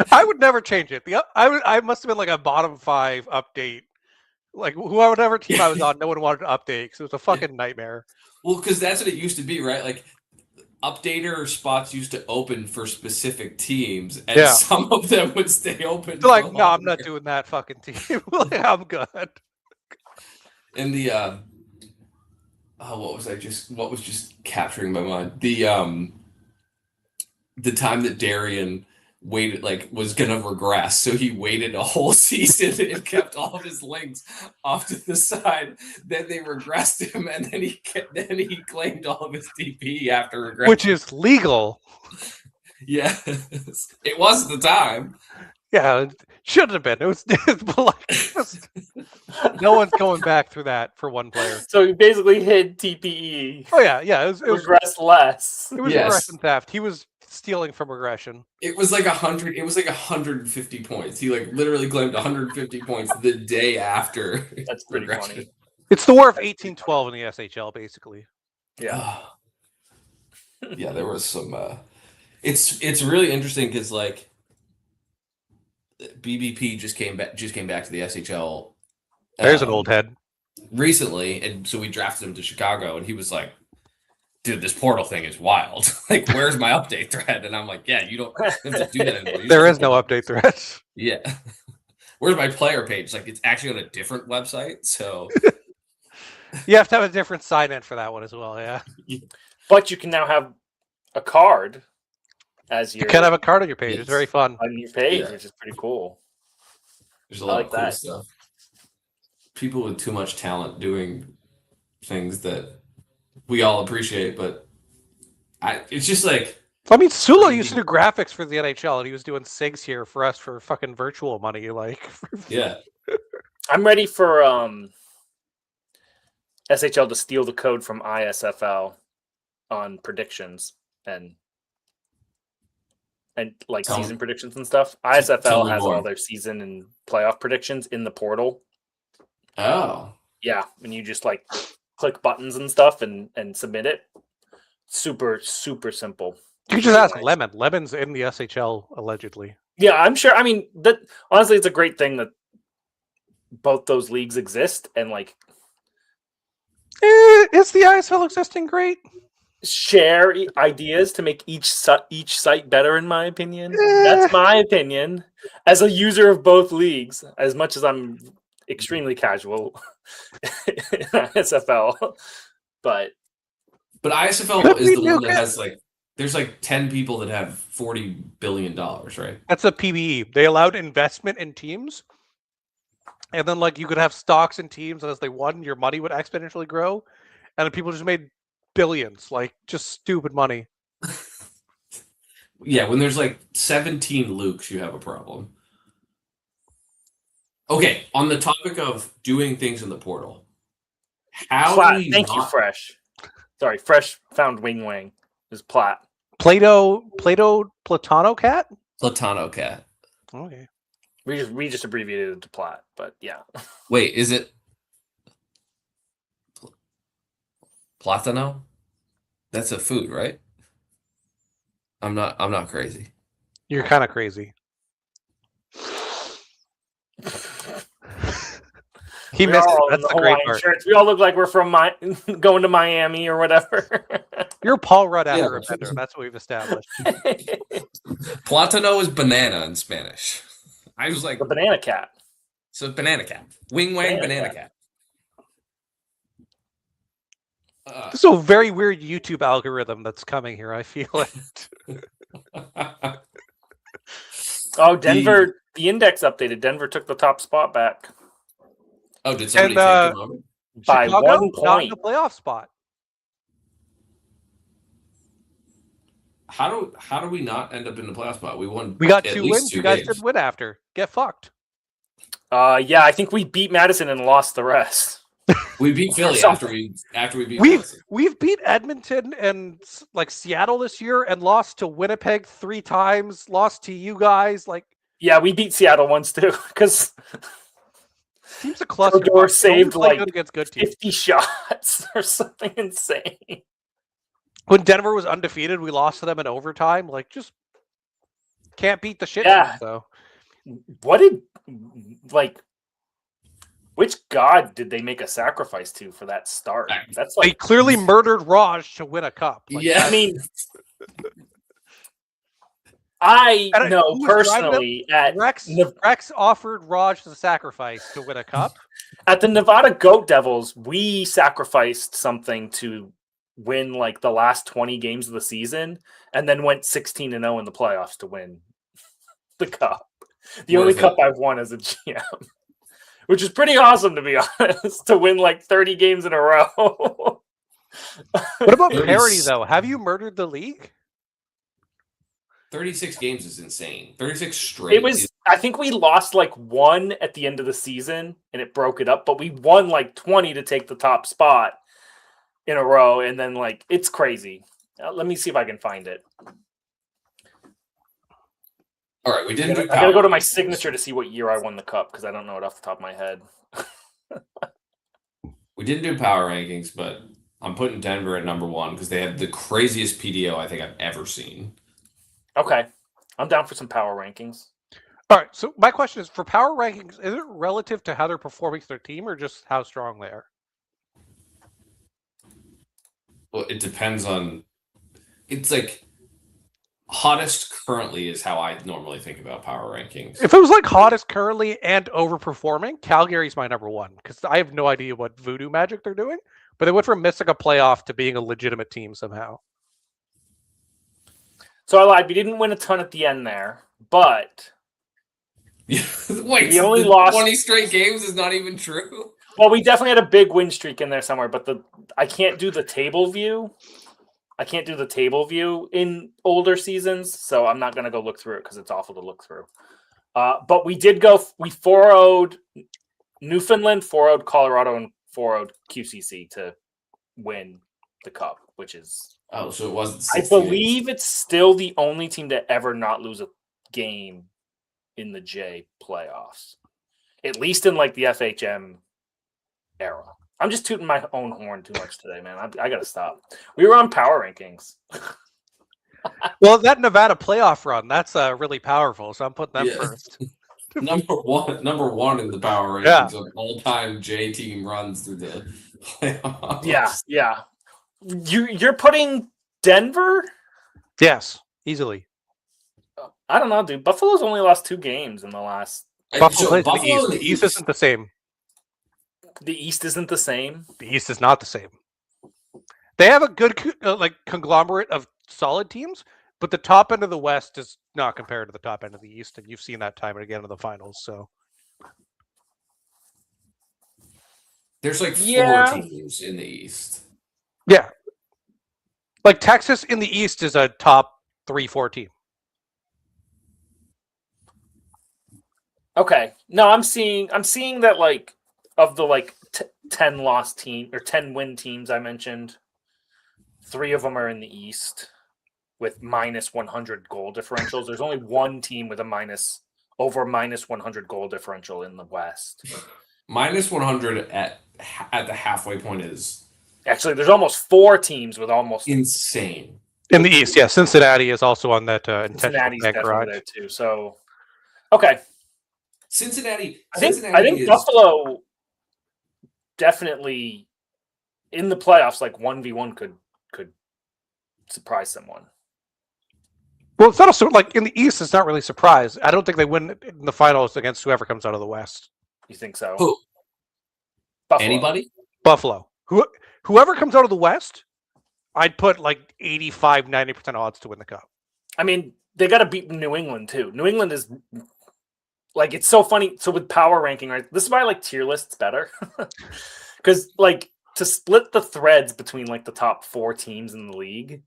I would never change it. I must have been like a bottom 5 update. Like whatever team I was on, no one wanted to update because it was a fucking nightmare. Well, because that's what it used to be, right? Like updater spots used to open for specific teams, and some of them would stay open. They're like, no, I'm not doing that fucking team. Like, I'm good. And the what was just capturing my mind? The time that Darian waited, like, was gonna regress, so he waited a whole season and kept all of his links off to the side. Then they regressed him, and then he claimed all of his DP after regression, which is legal. Yeah, it was at the time. Yeah, it shouldn't have been. It was no one's going back through that for one player. So he basically hid TPE. Oh yeah. It was regress less. It was regression theft. He was stealing from regression. It was like 100. It was like 150 points. He like literally claimed 150 points the day after. That's pretty funny. It's the War of 1812 in the SHL, basically. Yeah. Yeah, there was some. It's really interesting because like BBP just came back to the SHL. There's an old head. Recently, and so we drafted him to Chicago, and he was like, dude, this portal thing is wild. Like, where's my update thread? And I'm like, yeah, you don't have to do that anymore. There is no update thread. Yeah. Where's my player page? Like, it's actually on a different website. So you have to have a different sign-in for that one as well. Yeah. But you can now have a card as you can have a card on your page. It's very fun on your page, which is pretty cool. There's a lot like of cool that. stuff. People with too much talent doing things that we all appreciate, but it's just like. I mean, Sula used to do graphics for the NHL, and he was doing SIGs here for us for fucking virtual money. Like, Yeah. I'm ready for SHL to steal the code from ISFL on predictions and like season predictions and stuff. ISFL has all their season and playoff predictions in the portal. Oh. Yeah, and you just like click buttons and stuff and submit it. Super, super simple. You just ask Lemon. Lemon's in the SHL allegedly. Yeah, I'm sure. I mean, that honestly, it's a great thing that both those leagues exist and like. Is the ISL existing great? Share ideas to make each site better, in my opinion. That's my opinion as a user of both leagues. As much as I'm extremely casual in ISFL, but ISFL is the one that has like. There's like 10 people that have $40 billion, right? That's a PBE. They allowed investment in teams. And then like you could have stocks in teams, and as they won, your money would exponentially grow. And then people just made billions, like just stupid money. Yeah, when there's like 17 Lukes, you have a problem. Okay, on the topic of doing things in the portal. Thank you, Fresh. Sorry, Fresh found Wing Wang. Is Plat. Platano Cat? Platano Cat. Okay. We just abbreviated it to Plat, but yeah. Wait, is it Platano? That's a food, right? I'm not crazy. You're kind of crazy. He missed it. That's the great part. Shirts. We all look like we're from going to Miami or whatever. You're Paul Rudd after a bender. That's what we've established. Platano is banana in Spanish. I was like the banana cat. So banana cat. Wing Wang banana cat. This is a very weird YouTube algorithm that's coming here. I feel it. Oh, Denver. The index updated. Denver took the top spot back. Oh, did somebody take him over? By Chicago, 1 point. not in the playoff spot. How do we not end up in the playoff spot? We won. We got 2 wins. You guys didn't win after. Get fucked. Yeah, I think we beat Madison and lost the rest. We beat Philly after we beat. We've beat Edmonton and like Seattle this year and lost to Winnipeg 3 times. Lost to you guys. Like yeah, we beat Seattle once too because. Seems a cluster. Odor saved like good 50 shots or something insane. When Denver was undefeated, we lost to them in overtime. Like, just can't beat the shit. Yeah. So, what did which god did they make a sacrifice to for that start? That's like they clearly murdered Raj to win a cup. Like, yeah, I mean. I know personally at Rex offered Raj the sacrifice to win a cup. At the Nevada Goat Devils, we sacrificed something to win like the last 20 games of the season and then went 16-0 in the playoffs to win the cup. The only cup I've won as a GM, which is pretty awesome to be honest, to win like 30 games in a row. What about parity though? Have you murdered the league? 36 games is insane. 36 straight. It was. I think we lost like 1 at the end of the season, and it broke it up. But we won like 20 to take the top spot in a row, and then like it's crazy. Let me see if I can find it. All right, we didn't. I gotta go to my signature to see what year I won the cup because I don't know it off the top of my head. We didn't do power rankings, but I'm putting Denver at number 1 because they have the craziest PDO I think I've ever seen. Okay. I'm down for some power rankings. All right. So my question is, for power rankings, is it relative to how they're performing to their team or just how strong they are? Well, it depends on... It's like... Hottest currently is how I normally think about power rankings. If it was like hottest currently and overperforming, Calgary's my number 1 because I have no idea what voodoo magic they're doing, but they went from missing a playoff to being a legitimate team somehow. So I lied. We didn't win a ton at the end there, but Wait, We only the lost 20 straight games is not even true? Well, we definitely had a big win streak in there somewhere, but I can't do the table view. I can't do the table view in older seasons, so I'm not going to go look through it because it's awful to look through. But we did go. We 4-0'd Newfoundland, 4-0'd Colorado, and 4-0'd QCC to win the cup, which is So it wasn't. I believe it's still the only team to ever not lose a game in the J playoffs, at least in like the FHM era. I'm just tooting my own horn too much today, man. I got to stop. We were on power rankings. Well, that Nevada playoff run, that's really powerful. So I'm putting them first. number one in the power rankings of all-time J team runs through the playoffs. Yeah. You're putting Denver? Yes, easily. I don't know, dude. Buffalo's only lost 2 games in the last. Buffalo the East isn't the same. The East isn't the same. The East is not the same. They have a good conglomerate of solid teams, but the top end of the West is not compared to the top end of the East, and you've seen that time and again in the finals. So there's like 4 teams in the East. Yeah, like Texas in the East is a top 3-4 team. Okay, no, I'm seeing that like of the 10 loss team or 10 win teams I mentioned, 3 of them are in the East with minus 100 goal differentials. There's only 1 team with a over minus 100 goal differential in the West. Minus 100 at the halfway point is actually there's almost 4 teams with almost insane in the East. Yeah, Cincinnati is also on that Cincinnati's intentional definitely there too. So okay. Cincinnati. I think Buffalo definitely in the playoffs, like 1v1 could surprise someone. Well, it's not also like in the East. It's not really surprise. I don't think they win in the finals against whoever comes out of the West. You think so? Who? Buffalo. Anybody? Buffalo. Whoever comes out of the West, I'd put like 85-90% odds to win the cup. I mean, they got to beat New England too. New England is. Like, it's so funny. So with power ranking, right? This is why I like tier lists better. Because, like, to split the threads between, like, the top 4 teams in the league,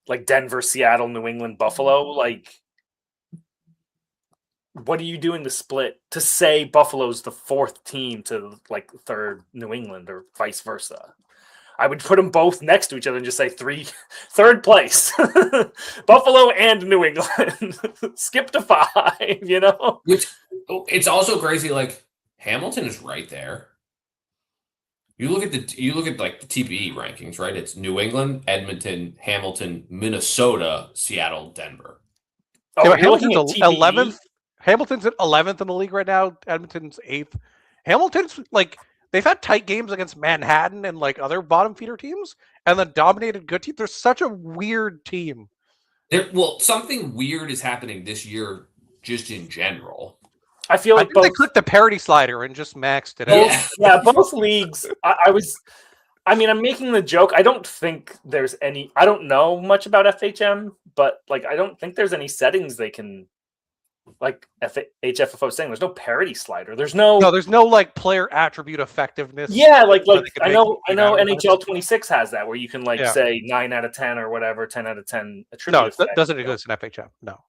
like Denver, Seattle, New England, Buffalo, like, what are you doing to split? To say Buffalo's the 4th team to, like, 3rd New England or vice versa. I would put them both next to each other and just say 3rd place. Buffalo and New England. Skip to 5, you know? Which it's also crazy, like Hamilton is right there. You look at like the TPE rankings, right? It's New England, Edmonton, Hamilton, Minnesota, Seattle, Denver. Oh, yeah, Hamilton's 11th. Hamilton's at 11th in the league right now. Edmonton's 8th. Hamilton's like they've had tight games against Manhattan and like other bottom feeder teams, and then dominated good teams. They're such a weird team. Something weird is happening this year, just in general. I feel like they clicked the parity slider and just maxed it out. Yeah, both leagues. I'm making the joke. I don't think there's any. I don't know much about FHM, but like, I don't think there's any settings they can. Like HFFO saying, there's no parity slider. There's no like player attribute effectiveness. Yeah, like I know NHL 26 has that where you can say 9 out of 10 or whatever, 10 out of 10 attribute. No, it doesn't exist in FHM. No.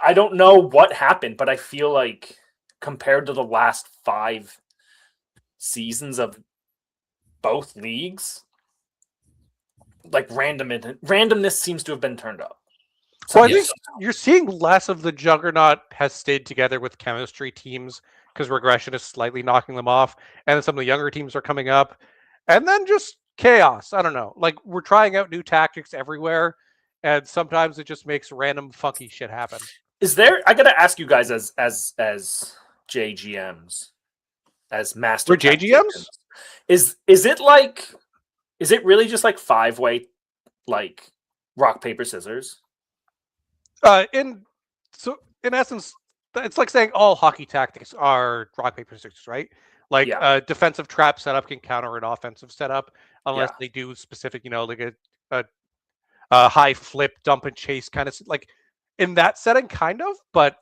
I don't know what happened, but I feel like compared to the last 5 seasons of both leagues, like randomness seems to have been turned up. So I think you're seeing less of the juggernaut has stayed together with chemistry teams because regression is slightly knocking them off, and then some of the younger teams are coming up, and then just chaos. I don't know. Like we're trying out new tactics everywhere, and sometimes it just makes random funky shit happen. Is there? I gotta ask you guys as JGMs, as master. We're JGMs. Is it really just like 5-way, like rock, paper, scissors? In essence, it's like saying all hockey tactics are rock, paper, scissors, right? Like defensive trap setup can counter an offensive setup unless they do specific, like a high flip, dump and chase kind of like in that setting, kind of, but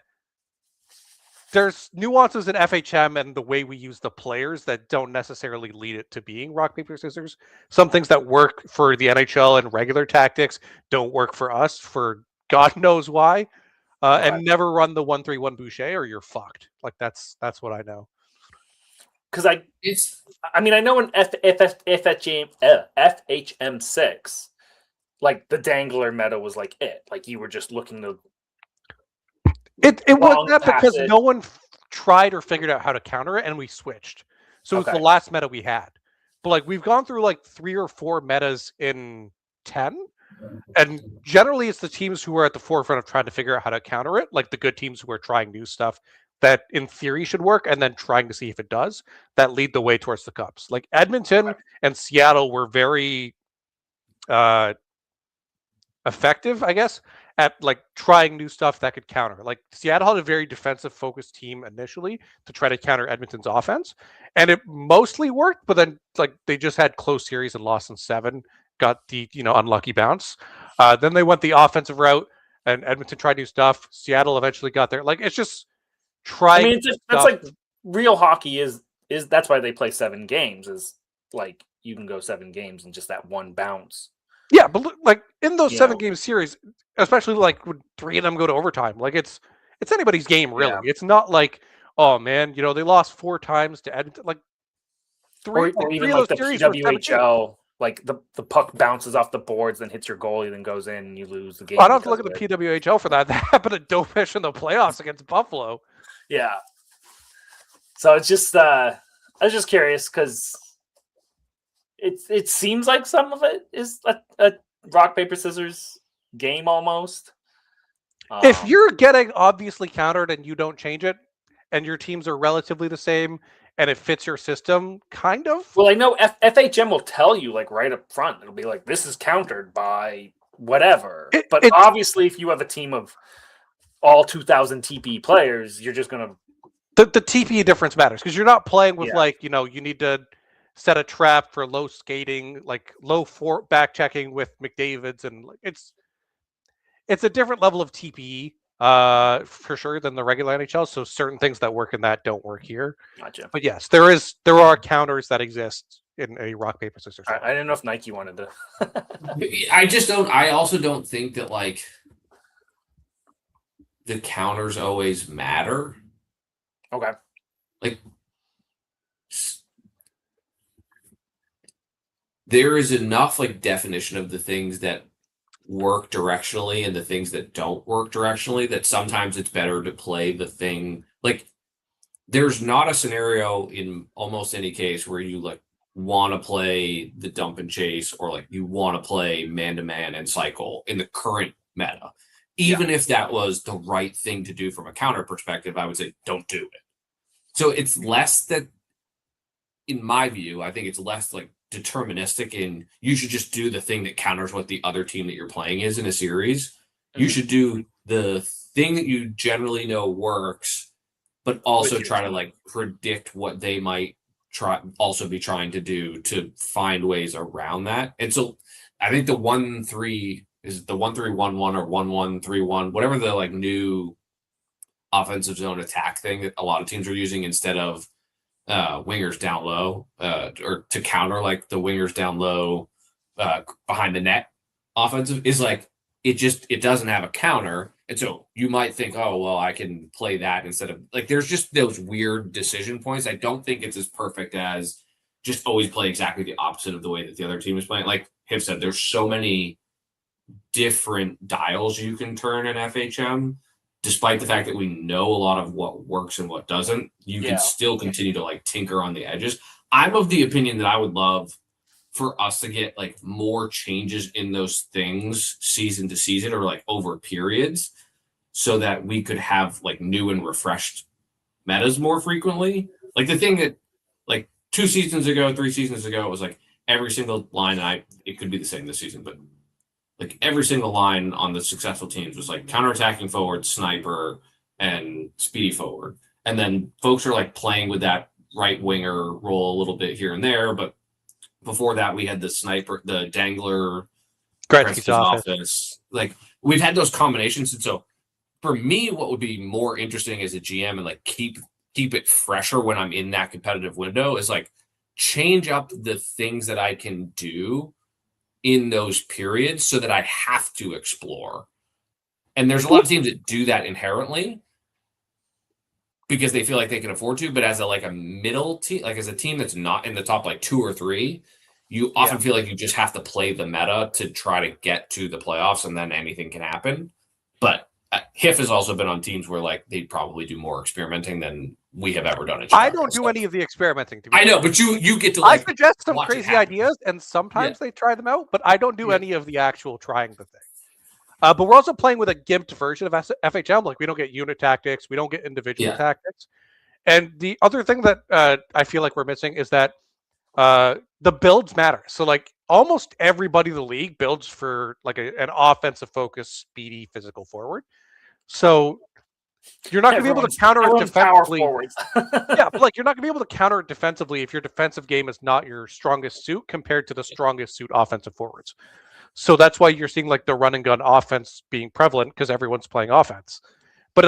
there's nuances in FHM and the way we use the players that don't necessarily lead it to being rock, paper, scissors. Some things that work for the NHL and regular tactics don't work for us for God knows why. And never run the 1-3-1 Boucher or you're fucked. Like that's what I know. Because I know in FHM 6, like the dangler meta was like it. Like you were just looking to. It was that because no one tried or figured out how to counter it, and we switched. So it's the last meta we had. But like we've gone through like 3 or 4 metas in 10, and generally it's the teams who are at the forefront of trying to figure out how to counter it, like the good teams who are trying new stuff that in theory should work, and then trying to see if it does, that lead the way towards the cups. Like Edmonton and Seattle were very effective, I guess, at like trying new stuff that could counter. Like Seattle had a very defensive focused team initially to try to counter Edmonton's offense, and it mostly worked, but then like they just had close series and lost in 7, got the unlucky bounce. Then they went the offensive route, and Edmonton tried new stuff. Seattle eventually got there. Like it's just trying. I mean, that's like real hockey is that's why they play 7 games. Is like you can go 7 games and just that one bounce. Yeah, but like in those 7-game series, especially like when 3 of them go to overtime, like it's anybody's game, really. Yeah. It's not like, oh man, they lost 4 times to Edmonton. Like 3 or even like the PWHL, like the puck bounces off the boards, then hits your goalie, then goes in, and you lose the game. I don't have to look at the PWHL for that. That happened at Dopish in the playoffs against Buffalo. Yeah. So it's just, I was just curious because. It seems like some of it is a rock, paper, scissors game almost. If you're getting obviously countered and you don't change it, and your teams are relatively the same, and it fits your system, kind of. Well, I know FHM will tell you like right up front. It'll be like, this is countered by whatever. But obviously, if you have a team of all 2,000 TP players, you're just going to... The TP difference matters because you're not playing with you need to set a trap for low skating, like low back checking with McDavid's, and like it's a different level of TPE for sure than the regular NHL. So certain things that work in that don't work here. Gotcha. But yes, there are counters that exist in a rock paper scissors. I didn't know if Nike wanted to. I just don't. I also don't think that like the counters always matter. Okay. Like. There is enough like definition of the things that work directionally and the things that don't work directionally that sometimes it's better to play the thing. Like there's not a scenario in almost any case where you like want to play the dump and chase or like you want to play man-to-man and cycle in the current meta. Even if that was the right thing to do from a counter perspective, I would say don't do it. So it's less that, in my view, I think it's less like deterministic in you should just do the thing that counters what the other team that you're playing is in a series. Mm-hmm. You should do the thing that you generally know works, but also try to like predict what they might be trying to do to find ways around that. And so I think the 1-3 is the 1-3-1-1 or 1-1-3-1, whatever the like new offensive zone attack thing that a lot of teams are using instead of wingers down low, or to counter like the wingers down low behind the net offensive is like it doesn't have a counter, and so you might think, oh well, I can play that instead of like there's just those weird decision points. I don't think it's as perfect as just always play exactly the opposite of the way that the other team is playing. Like Hiv said, there's so many different dials you can turn in FHM. Despite the fact that we know a lot of what works and what doesn't, you can still continue to like tinker on the edges. I'm of the opinion that I would love for us to get like more changes in those things season to season or like over periods so that we could have like new and refreshed metas more frequently. Like the thing that like 3 seasons ago, it was like every single line, it could be the same this season, but like every single line on the successful teams was like counterattacking forward, sniper, and speedy forward. And then folks are like playing with that right winger role a little bit here and there. But before that, we had the sniper, the dangler, Gretzky's office. Like we've had those combinations. And so for me, what would be more interesting as a GM and like keep it fresher when I'm in that competitive window is like change up the things that I can do in those periods so that I have to explore. And there's a lot of teams that do that inherently because they feel like they can afford to, but as a middle team, like as a team that's not in the top like 2 or 3, you often feel like you just have to play the meta to try to get to the playoffs, and then anything can happen. But HIF has also been on teams where like they probably do more experimenting than we have ever done. I don't do any of the experimenting. I know, but you get to I suggest some crazy happen. ideas, and sometimes they try them out, but I don't do any of the actual trying the thing. But we're also playing with a gimped version of FHL. Like we don't get unit tactics, we don't get individual tactics. And the other thing that I feel like we're missing is that the builds matter. So like almost everybody in the league builds for like an offensive focus, speedy, physical forward. So you're not going to be able to counter it defensively. Yeah, but like you're not going to be able to counter it defensively if your defensive game is not your strongest suit compared to the strongest suit offensive forwards. So that's why you're seeing like the run and gun offense being prevalent because everyone's playing offense. But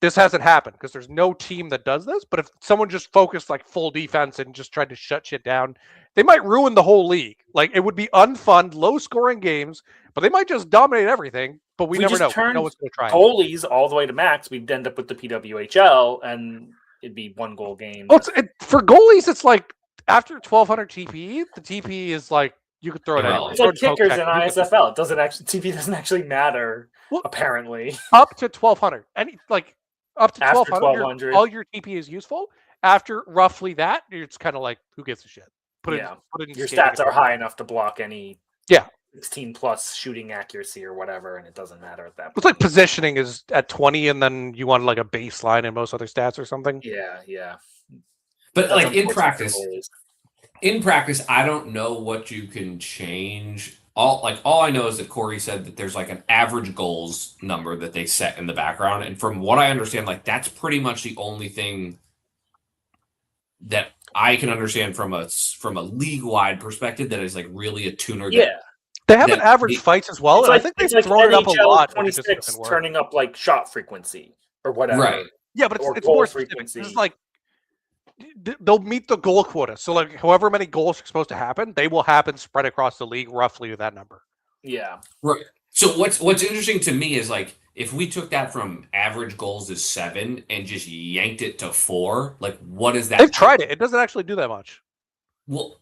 this hasn't happened because there's no team that does this. But if someone just focused like full defense and just tried to shut shit down, they might ruin the whole league. Like it would be unfun, low scoring games, but they might just dominate everything. But we never know. No one's going to try. Goalies all the way to max. We'd end up with the PWHL, and it'd be 1-goal games. Well, for goalies, it's like after 1,200 TPE, the TPE is like you could throw it anywhere. It's like kickers in ISFL. It doesn't actually TP doesn't actually matter. Well, apparently, up to 1,200, and like up to 1,200, all your TP is useful. After roughly that, it's kind of like who gives a shit. Put it in your stats are high enough to block any 16 plus shooting accuracy or whatever, and it doesn't matter at that point. It's like positioning is at 20, and then you want like a baseline in most other stats or something. Yeah. But like in practice, I don't know what you can change. All I know is that Corey said that there's like an average goals number that they set in the background, and from what I understand, like that's pretty much the only thing that I can understand from a league-wide perspective that is like really a tuner. They have an average fights as well, and I think they've thrown it up a lot. 26 turning up like shot frequency or whatever. Right. Yeah, but it's more frequency. It's like they'll meet the goal quota. So like however many goals are supposed to happen, they will happen spread across the league roughly to that number. Yeah. Right. So what's interesting to me is like if we took that from average goals is 7 and just yanked it to 4, like what is that? They've tried it. It doesn't actually do that much. Well,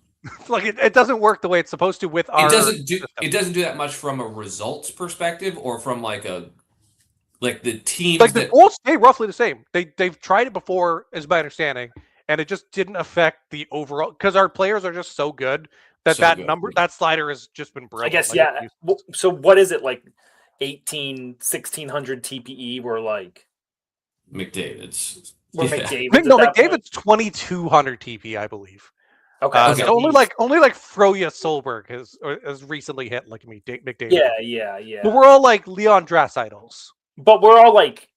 like it doesn't work the way it's supposed to with our. It doesn't do that much from a results perspective or from like the teams. Like the goals stay roughly the same. They've tried it before, is my understanding, and it just didn't affect the overall because our players are just so good that number that slider has just been brilliant. I guess so what is it like 1600 TPE were like McDavid's. McDavid's 2200 TP, I believe. Okay. So only like Froya Solberg has recently hit like McDavid. Yeah. But we're all like Leon Draisaitl's. But we're all like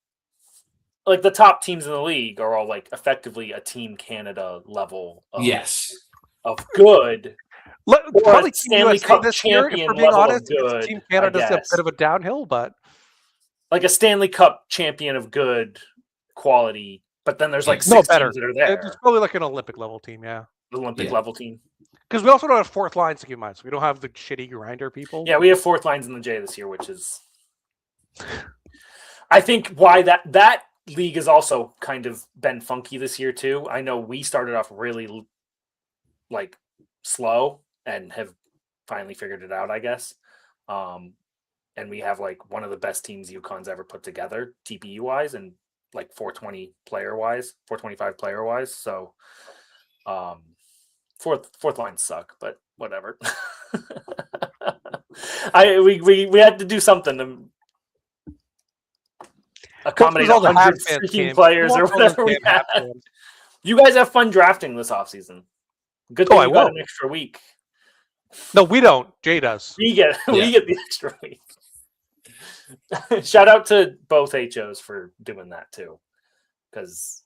the top teams in the league are all like effectively a Team Canada level. Of good. Probably Stanley Cup this champion year, if we're being level honest, of good. Team Canada's a bit of a downhill, but like a Stanley Cup champion of good quality. But then there's like 6 teams that are there. It's probably like an Olympic level team, Olympic level team. Because we also don't have fourth lines to keep in mind, so we don't have the shitty grinder people. Yeah, we have fourth lines in the J this year, which is I think why that league has also kind of been funky this year too. I know we started off really like slow and have finally figured it out, I guess. And we have like one of the best teams UConn's ever put together, TPE wise, and like 420 player wise, 425 player wise. So fourth lines suck, but whatever. We had to do something to accommodate all the 100 freaking players or whatever we had. You guys have fun drafting this offseason. Good thing you got an extra week. No, we don't. Jay does. We get the extra week. Shout out to both HOs for doing that too, because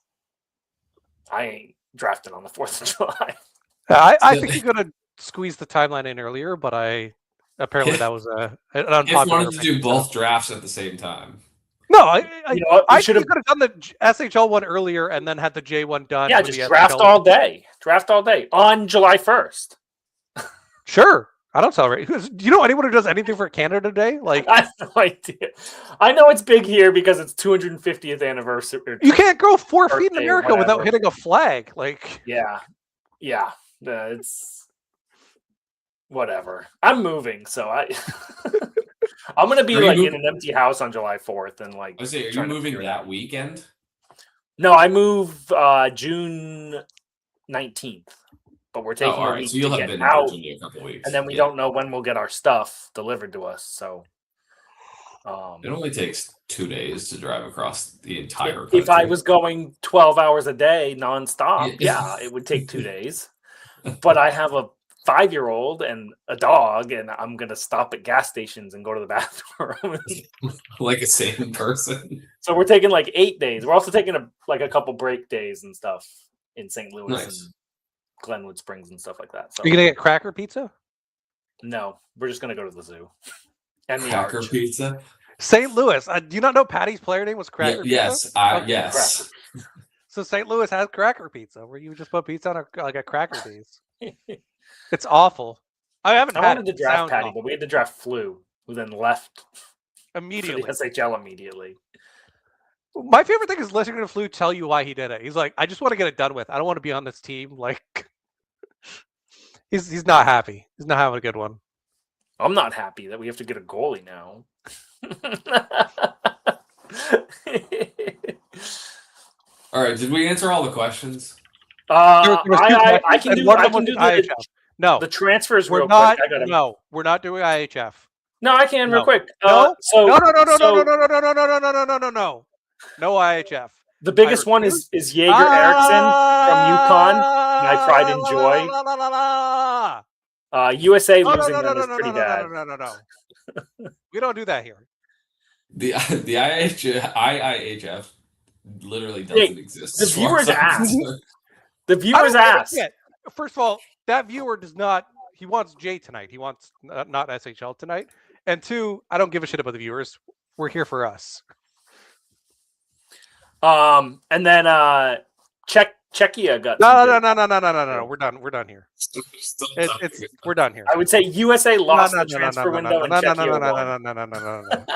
I ain't drafting on the 4th of July. I think you're gonna squeeze the timeline in earlier, but apparently that was an unpopular. I wanted to do both drafts at the same time. No, I should should have have done the SHL one earlier and then had the J one done. Yeah, with just the draft SHL all day. Draft all day on July 1st. Sure. I don't celebrate. Do you know anyone who does anything for Canada Day? Like, I have no idea. I know it's big here because it's 250th anniversary. You can't go 4 feet in birthday or America without whatever. hitting a flag. Like, Yeah. It's whatever. I'm moving, so I'm gonna be like in an empty house on July 4th and like. I say, are you moving that weekend? No, I move June 19th, but we're taking a week so you'll to have get been out, in Virginia a couple of weeks, and then we don't know when we'll get our stuff delivered to us. So it only takes 2 days to drive across the entire country. If I was going 12 hours a day nonstop, yeah, it would take 2 days. But I have a 5-year-old and a dog, and I'm gonna stop at gas stations and go to the bathroom. Like a sane person. So we're taking like 8 days. We're also taking a couple break days and stuff in St. Louis and Glenwood Springs and stuff like that. So are you gonna get cracker pizza? No, we're just gonna go to the zoo and the Cracker Arch. pizza. St. Louis. Do you not know Patty's player name was Cracker Pizza? Yes, Okay. yes. So St. Louis has Cracker Pizza, where you just put pizza on a cracker piece. It's awful. I haven't. I had wanted to it. draft Sound Patty, awful. but we had to draft Flu, who then left Immediately. for the SHL immediately. My favorite thing is listening to Flu tell you why he did it. He's like, I just want to get it done with. I don't want to be on this team. Like, he's not happy. He's not having a good one. I'm not happy that we have to get a goalie now. All right, did we answer all the questions? I can do the transfers real quick. No, we're not doing IHF. No, I can real quick. No IHF. The biggest one is Jaeger Erickson from UConn, and I pride and joy. USA losing them is pretty bad. No. We don't do that here. The IIHF literally doesn't exist. The viewers asked. The viewers asked. First of all, that viewer does not. He wants Jay tonight. He wants not SHL tonight. And two, I don't give a shit about the viewers. We're here for us. And then Czechia got no. We're done. We're done here. We're done here. I would say USA lost the transfer window and Czechia won.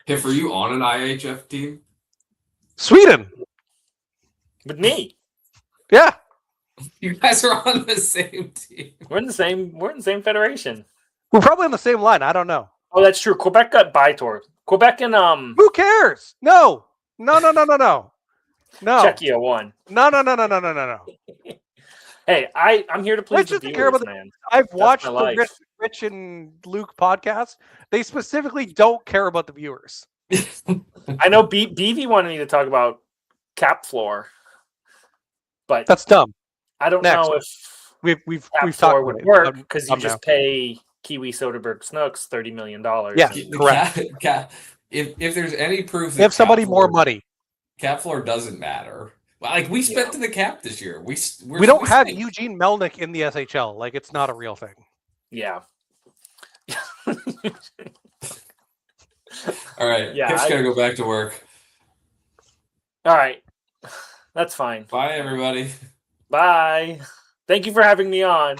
If were you on an IHF team? Sweden. With me. Yeah. You guys are on the same team. We're in the same federation. We're probably on the same line. I don't know. Oh, that's true. Quebec got Bytor. Quebec and Who cares? No. No. Czechia won. No. Hey, I'm here to please the viewers, man. I've watched the Rich and Luke podcast. They specifically don't care about the viewers. I know BV wanted me to talk about cap floor, but that's dumb. I don't know if we've talked would work because you just pay Kiwi Soderbergh Snooks $30 million. Yeah, correct. If there's any proof that give somebody more money, cap floor doesn't matter. Like we spent to the cap this year. We don't have Eugene Melnick in the SHL. Like it's not a real thing. Yeah. All right. Yeah, Kip's gotta go back to work. All right. That's fine. Bye, everybody. Bye. Thank you for having me on.